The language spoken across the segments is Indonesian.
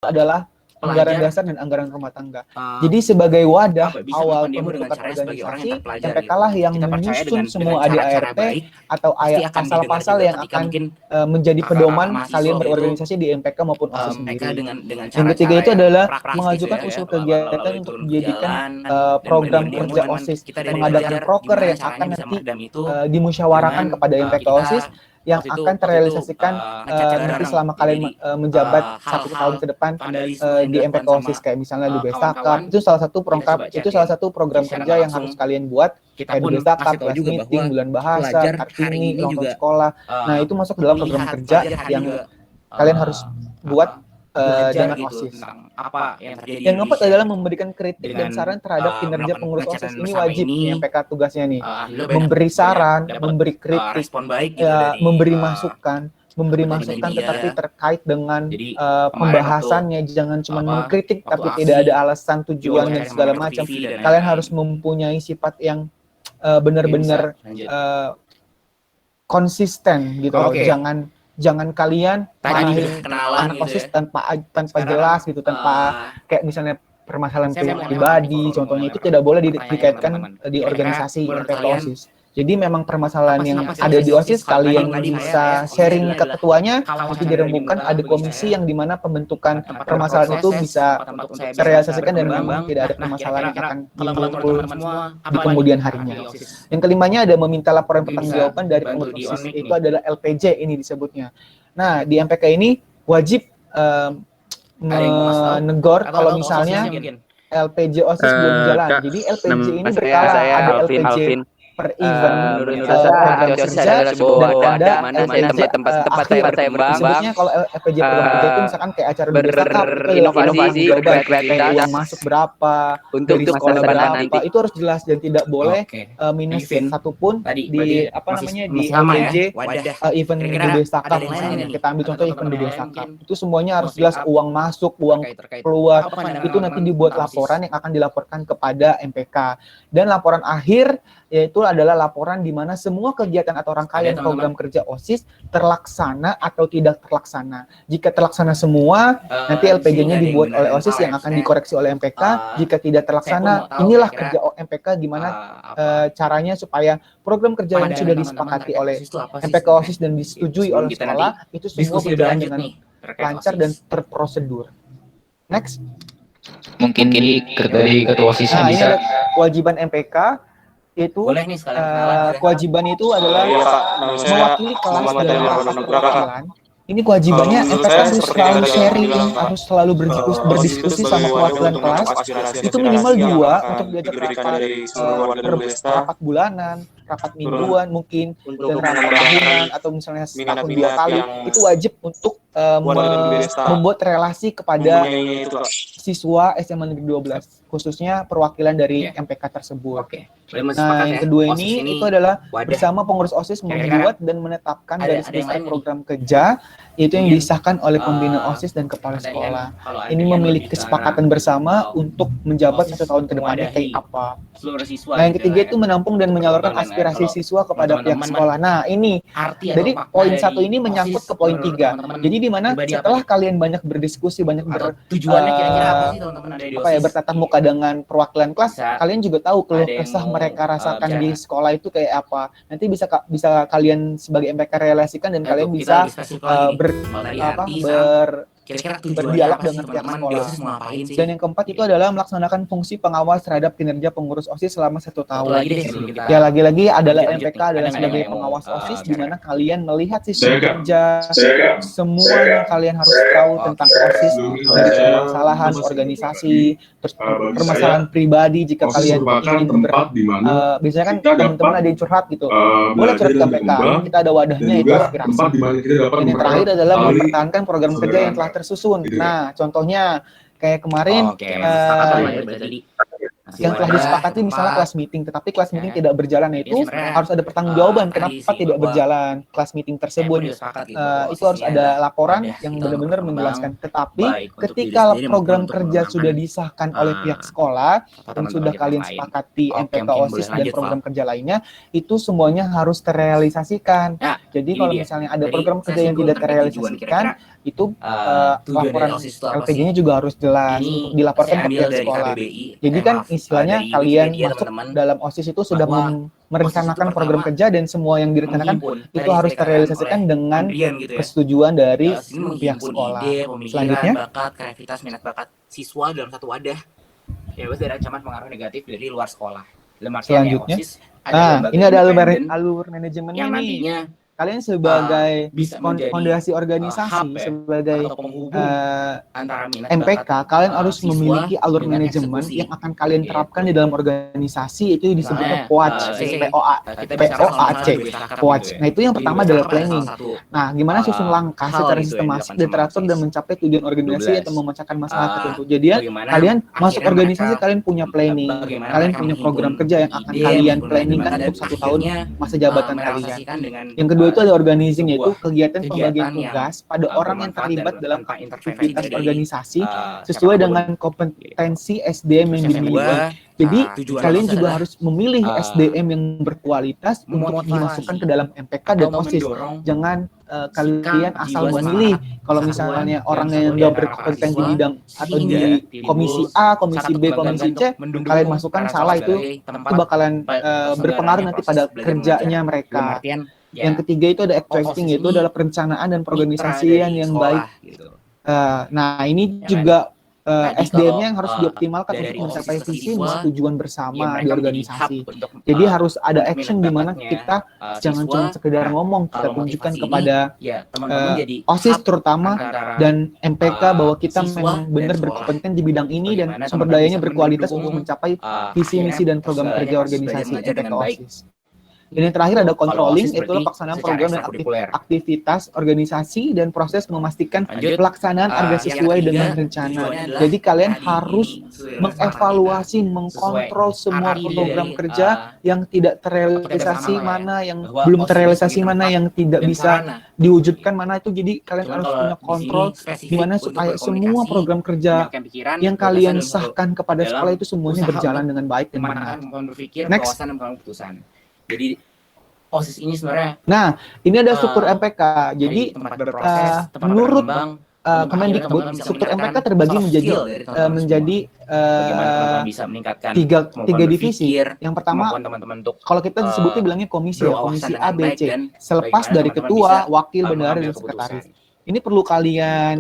adalah anggaran dasar dan anggaran rumah tangga. Jadi sebagai wadah awal pembentukan organisasi, MPK lah yang menyusun semua ADART atau pasal-pasal yang akan menjadi pedoman kalian berorganisasi di MPK maupun OSIS sendiri. Yang ketiga itu adalah mengajukan usul kegiatan untuk dijadikan program kerja OSIS, mengadakan proker yang akan nanti dimusyawarahkan kepada MPK OSIS yang akan terrealisasikan nanti selama kalian menjabat 1 tahun ke depan di MPK OSIS, kayak misalnya Dubesakap. Itu salah satu program kerja yang harus kalian buat, kayak Dubesakap, class meeting, bulan bahasa, Kartini, ulang tahun sekolah. Nah, itu masuk dalam program kerja yang kalian harus buat dengan OSIS. Yang keempat adalah memberikan kritik dan saran terhadap kinerja pengurus OSIS. Ini wajib nih MPK tugasnya nih. Memberi saran, memberi kritik, memberi masukan tetapi terkait dengan pembahasannya. Jangan cuma mengkritik tapi tidak ada alasan, tujuan dan segala macam. Kalian harus mempunyai sifat yang benar-benar konsisten gitu loh. Jangan kalian marahin anak OSIS tanpa jelas gitu, tanpa kayak misalnya permasalahan pribadi, contohnya itu tidak boleh dikaitkan di organisasi MPK OSIS. Jadi memang permasalahan yang ada di OSIS kalian bisa sharing ke ketuanya, nanti dirembukan ada komisi yang dimana pembentukan permasalahan itu bisa terrealisasikan dan memang tidak ada permasalahan yang akan muncul di kemudian harinya. Yang kelimanya ada meminta laporan pertanggungjawaban dari pengurus OSIS, itu adalah LPJ ini disebutnya. Nah, di MPK ini wajib menegur kalau misalnya LPJ OSIS belum jalan. Jadi LPJ ini berkala, ada LPJ per event, program kerja, dan ada LPJ akhir. Sebutnya kalau LPJ program kerja itu misalkan kayak acara Dubesakap, inovasi, kayak uang masuk berapa, dari sekolah berapa, itu harus jelas dan tidak boleh minus satupun di LPJ event Dubesakap. Misalnya kita ambil contoh event Dubesakap, itu semuanya harus jelas, uang masuk, uang keluar, itu nanti dibuat laporan yang akan dilaporkan kepada MPK. Dan laporan akhir yaitu adalah laporan di mana semua kegiatan atau rangkaian program kerja OSIS terlaksana atau tidak terlaksana. Jika terlaksana semua, nanti LPJ-nya dibuat oleh OSIS yang akan dikoreksi oleh MPK. Jika tidak terlaksana, inilah kerja MPK gimana caranya supaya program kerja yang sudah disepakati oleh MPK OSIS dan disetujui oleh sekolah itu semua berjalan dengan lancar dan terprosedur. Next. Mungkin dari ketua OSISnya bisa. Ini kewajiban MPK. Itu kewajiban itu adalah mewakili kelas dalam rapat perwakilan. Ini kewajibannya MPK harus selalu sharing, harus selalu berdiskusi sama perwakilan kelas. Itu minimal 2 untuk diajak rapat bulanan, rapat mingguan mungkin, dan rapat tahunan atau misalnya setahun 2 kali. Itu wajib untuk membuat relasi kepada siswa SMA Negeri 12, khususnya perwakilan dari MPK tersebut. Nah, yang kedua ini itu adalah bersama pengurus OSIS membuat dan menetapkan garis besar program kerja, itu yang disahkan oleh pembina OSIS dan kepala sekolah. Ini memiliki kesepakatan bersama untuk menjabat 1 tahun ke depannya kayak apa. Nah, yang ketiga itu menampung dan menyalurkan aspirasi siswa kepada pihak sekolah. Nah, ini dari poin 1 ini menyangkut ke poin 3. Jadi di mana setelah kalian banyak berdiskusi, banyak tujuannya kira-kira apa sih teman-teman dari OSIS? Bertatap muka dengan perwakilan kelas, kalian juga tahu keluh kesah mereka rasakan di sekolah itu kayak apa. Nanti bisa kalian sebagai MPK realisasikan dan kalian bisa berdialog dengan pihak sekolah. Dan yang keempat itu adalah melaksanakan fungsi pengawas terhadap kinerja pengurus OSIS selama 1 tahun. Ya, lagi-lagi adalah MPK adalah sebagai pengawas OSIS di mana kalian melihat sistem kerja, semua yang kalian harus tahu tentang OSIS, dari permasalahan organisasi, terus permasalahan pribadi jika kalian ingin biasanya kan teman-teman ada yang curhat gitu, boleh curhat ke MPK, kita ada wadahnya itu aspirasi. Dan yang terakhir adalah mempertahankan program kerja yang telah tersusun. Nah, contohnya kayak kemarin yang telah disepakati misalnya kelas meeting, tetapi kelas meeting tidak berjalan, itu harus ada pertanggungjawaban kenapa tidak berjalan kelas meeting tersebut. Itu harus ada laporan yang benar-benar menjelaskan. Tetapi ketika program kerja sudah disahkan oleh pihak sekolah dan sudah kalian sepakati MPK OSIS dan program kerja lainnya, itu semuanya harus terrealisasikan. Jadi kalau misalnya ada program kerja yang tidak terrealisasikan, itu tujuan dari laporan OSIS itu apa sih? LPG-nya juga harus jelas Ini untuk dilaporkan saya ke ambil pihak dari sekolah. KBBI. Jadi kan istilahnya dari kalian Wikipedia, masuk teman-teman, dalam OSIS itu sudah bahwa merencanakan OSIS itu program pertama kerja dan semua yang direncanakan menghimpun. itu Tadi harus dikatakan terrealisasikan oleh dengan Andrian gitu ya. persetujuan dari OSIS ini pihak menghimpun sekolah. ide, pemikiran, Selanjutnya, bakat, kreativitas, minat bakat siswa dalam satu wadah. Bebas dari ancaman pengaruh negatif dari luar sekolah. Dalam artian ya, selanjutnya, OSIS ada lembaga ini ada independen alur manajemennya yang nih. nantinya Kalian sebagai bisa menjadi fondasi organisasi, hub ya, sebagai atau penghubung antara minat MPK, bakat kalian harus siswa memiliki alur dengan manajemen eksekusi. yang akan kalian terapkan di dalam organisasi, itu disebutnya Misalnya, POAC, kita bicara soal POAC. masalah duit takar POAC. gitu ya. Nah, itu yang Jadi pertama duit adalah takar adalah planning. salah satu Nah, gimana susun langkah hal secara gitu yang sistematis, dilakukan sama teratur dan OSIS. mencapai tujuan organisasi 12. atau memecahkan masalah tertentu. Jadi Bagaimana kalian masuk akhirnya organisasi, mereka- kalian punya planning, bagaimana kalian mereka punya program menghimpun kerja yang akan ide, kalian menghimpun planningkan minat untuk bakat, 1 tahun akhirnya, masa jabatan kalian. merealisasikan dengan Yang kedua itu ada organizing, sebuah yaitu kegiatan kegiatan pembagian yang, tugas pada orang yang bermanfaat terlibat dan dalam tanpa intervensi aktivitas dari, organisasi sesuai siapapun. dengan kompetensi SDM yang Terus yang dimiliki. kedua, Jadi tujuan kalian OSIS juga adalah, harus memilih SDM yang berkualitas untuk memotivasi dimasukkan ke dalam MPK dan atau OSIS. mendorong Jangan kalian sikap, asal jiwa, memilih. semangat, Kalau kesatuan, misalnya dan orang yang persatuan udah di antara para berkompeten di siswa, bidang atau di sehingga komisi timbul A, komisi satu B, kebanggaan komisi C, untuk mendukung kalian masukkan para salah, siswa itu sebagai tempat bakalan berpengaruh nanti pada proses belajar kerjanya mengajar. mereka. Dalam artian, ya, Yang ketiga itu ada actuating, OSIS yaitu ini adalah perencanaan dan mitra perorganisasian dari yang sekolah, baik. gitu. Nah, ini Ya kan? juga Tadi SDM-nya kalau, yang harus dioptimalkan dari untuk mencapai OSIS ke visi siswa, dan tujuan ya bersama mereka di menjadi organisasi. hub untuk, Jadi harus ada untuk action minat di mana bakatnya, kita jangan siswa. cuma sekedar Nah, ngomong, kita kalau tunjukkan motivasi kepada ini, ya teman-teman jadi OSIS hub terutama antara, dan MPK bahwa kita siswa memang dan benar sekolah. berkompeten di bidang ini dan Bagaimana sumber teman-teman dayanya bisa berkualitas mendukung, untuk mencapai visi akhirnya misi dan program persebarannya kerja proses belajar organisasi mengajar MPK dengan baik. OSIS. Dan yang terakhir ada Kalau controlling, OSIS itulah berarti pelaksanaan secara program dan ekstrakurikuler. aktivitas organisasi dan proses memastikan Lanjut. pelaksanaan agar Yang sesuai ketiga, dengan rencana. tujuannya adalah Jadi kalian tadi harus ini sesuai dengan mengevaluasi, sesuai mengkontrol semua arti program dari, kerja yang tidak terrealisasi, pertama ya, mana yang bahwa belum OSIS terrealisasi, sebagai mana tempat yang tidak dan bisa sarana. diwujudkan, mana itu. Jadi kalian Cuman harus kalau punya di kontrol sini spesifik di mana untuk supaya semua berkomunikasi, program kerja menyampaikan pikiran, yang gagasan, kalian dan sahkan kepada dalam sekolah itu semuanya usaha berjalan untuk dengan baik dan benar. mematangkan kemampuan berpikir, Next. wawasan, dan pengambil keputusan. Jadi OSIS ini sebenarnya Nah, ini ada struktur MPK. Jadi tempat berproses, tempat menurut berkembang, Kemendikbud, struktur MPK terbagi menjadi bagaimana teman-teman bisa meningkatkan tiga kemampuan divisi. berpikir, Yang pertama, kemampuan teman-teman untuk kalau kita disebutnya bilangnya komisi ya, komisi berwawasan A, dengan B, baik, C. dan Selepas bagaimana dari teman-teman ketua, bisa, wakil, bendahara, mengambil dan keputusan. sekretaris. Ini perlu kalian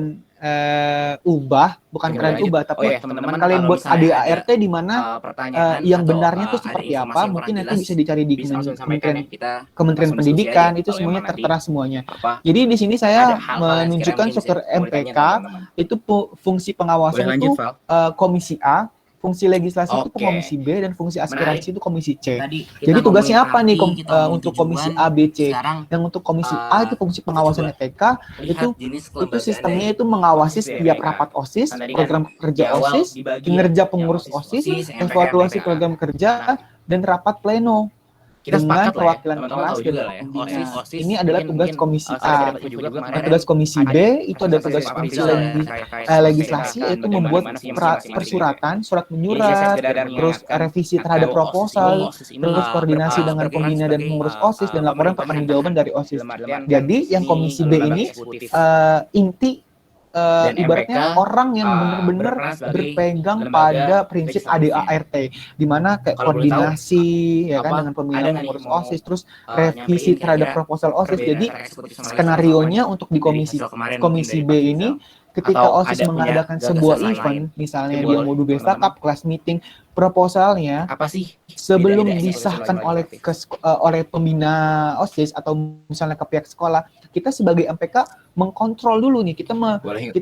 ubah, bukan Oke, kalian lanjut. ubah, tapi teman-teman, kalian kalau buat misalnya ADART di mana pertanyaan yang atau, benarnya itu ada seperti informasi apa, yang mungkin kurang nanti jelas, bisa dicari di bisa langsung sampaikan ya, kita Kementerian langsung diskusi Pendidikan, aja itu kalau semuanya emang nanti tertera semuanya. apa, Jadi di sini saya ada hal-hal yang menunjukkan sekiranya struktur mungkin bisa MPK, teman-teman. itu fungsi pengawasan Boleh itu lanjut, Val? komisi A, fungsi legislasi itu Oke. komisi B, dan fungsi aspirasi itu komisi C. Tadi Jadi kita tugasnya ngomongin apa nih arti, kita ngomongin untuk tujuan. komisi A, B, C? Sekarang Yang untuk komisi A itu fungsi pengawasan coba EPK, lihat itu jenis itu kelembagaan sistemnya dari itu mengawasi OSIS setiap BMK. rapat OSIS, Kan tadi kan program kerja di awal OSIS, dibagi kinerja ya, pengurus yang OSIS, MPK, evaluasi MPK. program kerja, Nah, dan rapat pleno kita dengan sepakat lah ya, perwakilan teman-teman kelas tahu dan juga lah ya, pembina. OSIS Ini adalah tugas komisi saya A. dapat info juga Nah, kemarin tugas komisi B itu ada tugas Pak komisi Rizal ya, legislasi, yaitu membuat persuratan, surat menyurat, terus revisi terhadap proposal, terus koordinasi dengan pembina dan pengurus OSIS, dan laporan pertanggungjawaban dari OSIS. Jadi yang komisi B ini inti ibaratnya MPK, orang yang benar-benar berperan sebagai berpegang lembaga pada prinsip legislatif. ADART, di mana kayak Kalau boleh koordinasi ya kan apa, dengan pembina ada nggak pengurus nih mau, OSIS, terus nyampein revisi terhadap kira-kira proposal OSIS. perbedaan Jadi antara eksekutif sama skenarionya legislatif untuk di dari hasil kemarin mungkin komisi dari B Pak ini, Rizal. ketika Atau OSIS ada punya mengadakan gagasan sebuah lain, event, misalnya mungkin dia boleh, mau do besta teman-teman. cup, class meeting, proposalnya Apa sih sebelum beda-bedanya disahkan eksekutif oleh pembina OSIS atau misalnya ke pihak sekolah, kita sebagai MPK mengkontrol dulu nih, kita Boleh.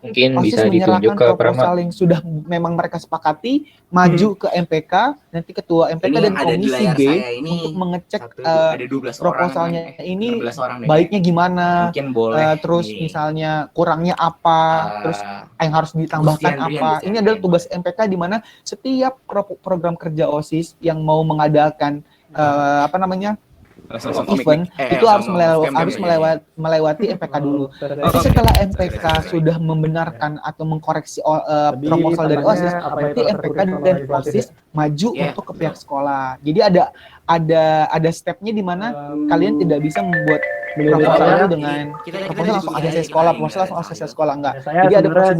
Mungkin OSIS bisa ditunjuk menyerahkan ke proposal Pramat. yang sudah memang mereka sepakati, maju ke MPK, nanti ketua MPK Ini dan ada di komisi layar B saya ini untuk mengecek ada 12 proposalnya orang, ini 16 orang deh, baiknya gimana, mungkin boleh terus nih. misalnya kurangnya apa, terus yang harus ditambahkan Gustian apa. Rian, Ini adalah tugas MPK di mana setiap program kerja OSIS yang mau mengadakan event itu harus melewati MPK dulu. Tapi setelah MPK sudah membenarkan atau mengkoreksi proposal dari OSIS, berarti MPK dan OSIS maju untuk ke pihak sekolah. Jadi ada stepnya di mana kalian tidak bisa membuat proposal dengan proposal langsung ACC sekolah, proposal langsung ACC sekolah, enggak. Jadi ada prosedur